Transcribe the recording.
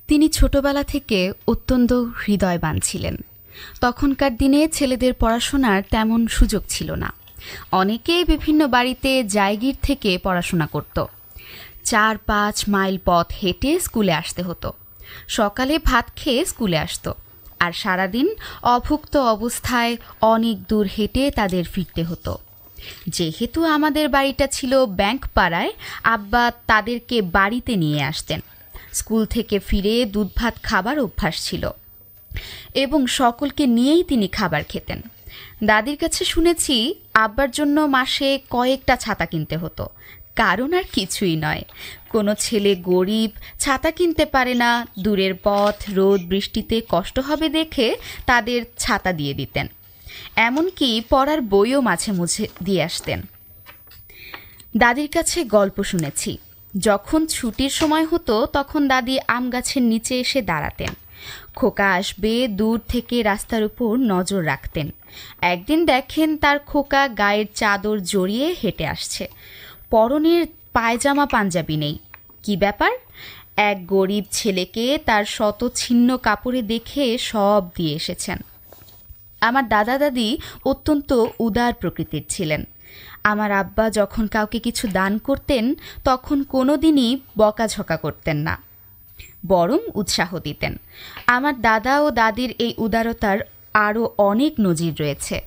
তিনি ছোটবেলা থেকে অত্যন্ত হৃদয়বান ছিলেন। তখনকার দিনে ছেলেদের পড়াশোনার তেমন সুযোগ ছিল না। অনেকেই বিভিন্ন বাড়িতে জায়গির থেকে পড়াশোনা করত। ৪-৫ মাইল পথ হেঁটে স্কুলে আসতে হতো। সকালে ভাত খেয়ে স্কুলে আসতো, আর সারাদিন অভুক্ত অবস্থায় অনেক দূর হেঁটে তাদের ফিরতে হতো। যেহেতু আমাদের বাড়িটা ছিল ব্যাংক পাড়ায়, আব্বা তাদেরকে বাড়িতে নিয়ে আসতেন। স্কুল থেকে ফিরে দুধ ভাত খাবার অভ্যাস ছিল এবং সকলকে নিয়েই তিনি খাবার খেতেন। দাদির কাছে শুনেছি আব্বার জন্য মাসে কয়েকটা ছাতা কিনতে হতো, কারণ আর কিছুই নয়। কোনো ছেলে গরিব, ছাতা কিনতে পারে না, দূরের পথ, রোদ বৃষ্টিতে কষ্ট হবে দেখে তাদের ছাতা দিয়ে দিতেন। এমনকি পড়ার বইও মাঝে মাঝে দিয়ে আসতেন। দাদির কাছে গল্প শুনেছি, যখন ছুটির সময় হতো তখন দাদি আম গাছের নিচে এসে দাঁড়াতেন। খোকা আসবে দূর থেকে রাস্তার উপর নজর রাখতেন। একদিন দেখেন তার খোকা গায়ের চাদর জড়িয়ে হেঁটে আসছে, পরনের পায়জামা পাঞ্জাবি নেই। কি ব্যাপার? এক গরিব ছেলেকে তার শত ছিন্ন কাপড়ে দেখে সব দিয়ে এসেছেন। আমার দাদা দাদি অত্যন্ত উদার প্রকৃতির ছিলেন। আমার আব্বা যখন কাউকে কিছু দান করতেন তখন কোনোদিনই বকাঝকা করতেন না, বরং উৎসাহ দিতেন। আমার দাদা ও দাদির এই উদারতার আরও অনেক নজির রয়েছে।